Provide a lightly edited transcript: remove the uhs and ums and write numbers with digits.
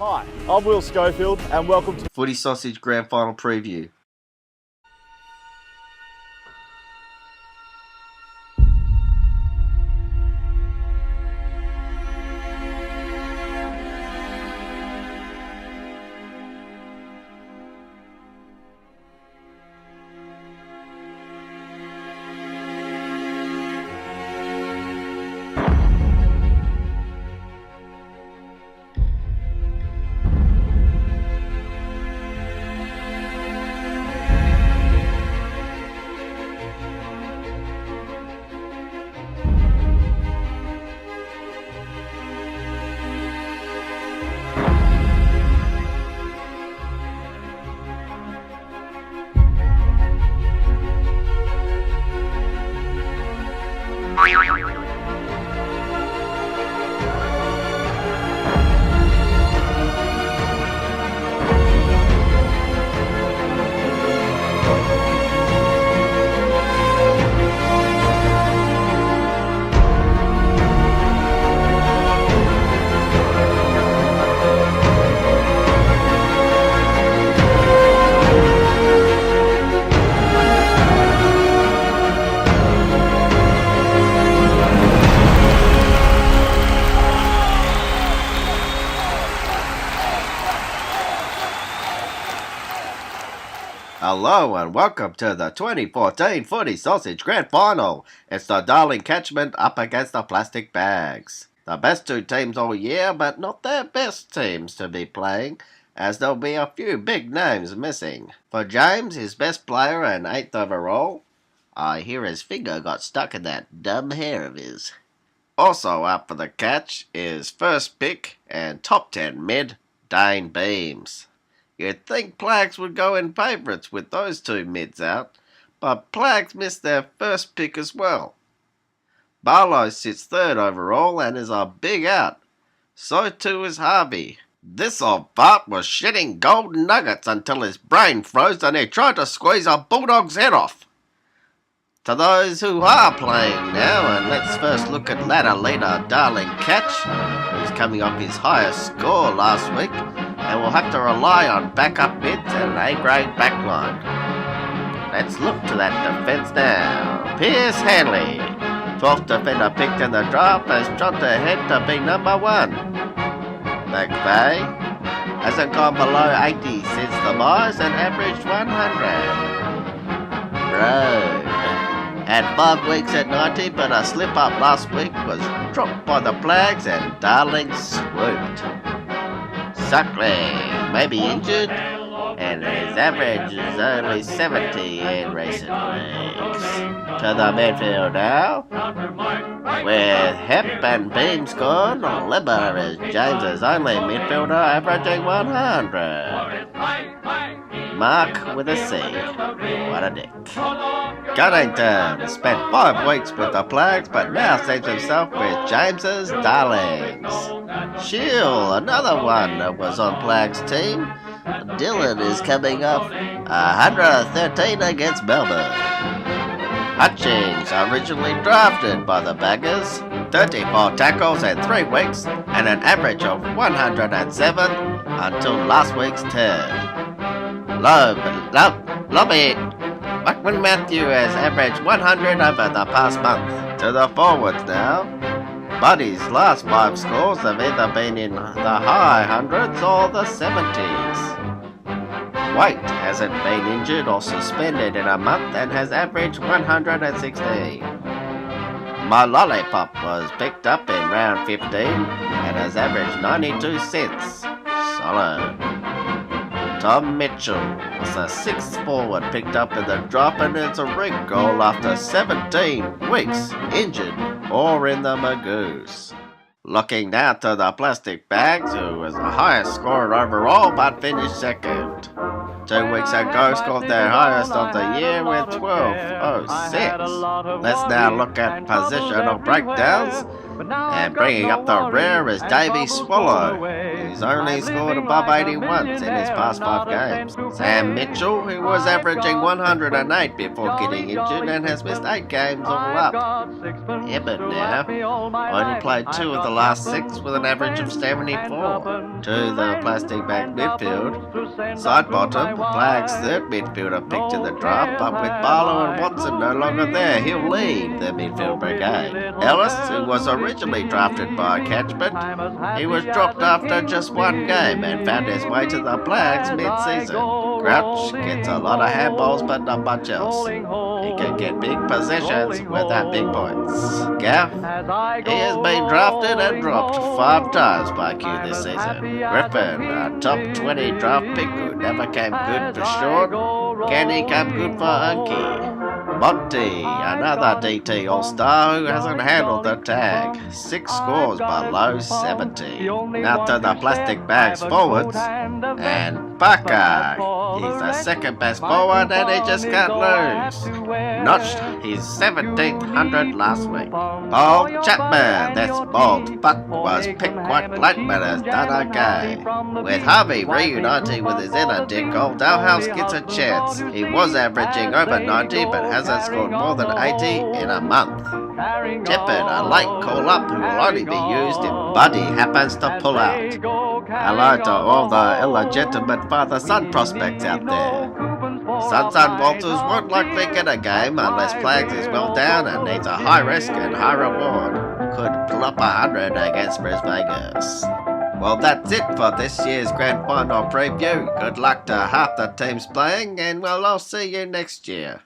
Hi, I'm Will Schofield and welcome to Footy Sausage Grand Final Preview. Hello and welcome to the 2014 Footy Sausage Grand Final. It's the Darling Catchment up against the Plastic Bags. The best two teams all year, but not their best teams to be playing, as there'll be a few big names missing. For James, his best player and 8th overall, I hear his finger got stuck in that dumb hair of his. Also up for the catch is first pick and top 10 mid, Dane Beams. You'd think Plags would go in favourites with those two mids out, but Plags missed their first pick as well. Barlow sits 3rd overall and is a big out. So too is Harvey. This old fart was shitting golden nuggets until his brain froze and he tried to squeeze a bulldog's head off. To those who are playing now, and let's first look at ladder leader Darling Catch, who's coming off his highest score last week, and will have to rely on backup mids and an A-grade backline. Let's look to that defence now. Pierce Hanley, 12th defender picked in the draft, has jumped ahead to be number 1. McVeigh hasn't gone below 80 since the buys and averaged 100. Road had 5 weeks at 90, but a slip-up last week was dropped by the Plags and Darling swooped. Suckley may be injured, and his average is only 70 in recent weeks. To the midfield now, with Hep and Beams gone, Libber is James's only midfielder, averaging 100. Mark with a C. What a dick. Cunnington spent 5 weeks with the Plags, but now sees himself with James's Darlings. Shield, another one that was on Plags' team. Dylan is coming off 113 against Melbourne. Hutchings, originally drafted by the Baggers, 34 tackles in 3 weeks and an average of 107 until last week's turn. Lobby Buckman Matthew has averaged 100 over the past month. To the forwards now. Buddy's last 5 scores have either been in the high hundreds or the 70s. Waite hasn't been injured or suspended in a month and has averaged 116. My Lollipop was picked up in round 15 and has averaged 92 cents. Solid. Tom Mitchell was the 6th forward picked up in the drop and it's a rig goal after 17 weeks injured or in the Magoos. Looking now to the Plastic Bags, who was the highest scorer overall but finished 2nd. 2 weeks ago scored their highest of the year with 12.06. Let's now look at positional breakdowns. And bringing up the rear is Davey Swallow, who's only scored above 80 once in his past 5 games. Sam Mitchell, who was averaging 108 before getting injured and has missed 8 games all up. Ebbett now only played 2 of the last 6 with an average of 74. To the plastic bag midfield, side bottom, the Flags' third midfielder picked in the draft, but with Barlow and Watson no longer there, he'll lead the midfield brigade. Ellis, who was originally drafted by Catchment, he was dropped after just 1 game and found his way to the Flags mid-season. Grouch gets a lot of handballs but not much else. He can get big possessions without big points. Gaff, he has been drafted and dropped 5 times by Q this season. Griffin, a top 20 draft pick who never came good for Sean, can he come good for Unky? Monty, another DT All-Star who hasn't handled the tag. 6 scores below 70. Now to the plastic bags forwards. And Parker, he's the second best forward and he just can't lose. Notched his 1700 last week. Paul Chapman, that's bold, but was picked quite late but has done okay. With Harvey reuniting with his inner Dinkle, Dalhouse gets a chance. He was averaging over 90 but hasn't scored more than 80 in a month. Tippett, a late call-up who will only be used if Buddy happens to pull out. Hello to all the illegitimate father-son prospects out there. Sunsun Walters won't likely get a game unless Flags is well down and needs a high risk and high reward. Could plop 100 against Brisbane. Well, that's it for this year's Grand Final preview. Good luck to half the teams playing, and well, I'll see you next year.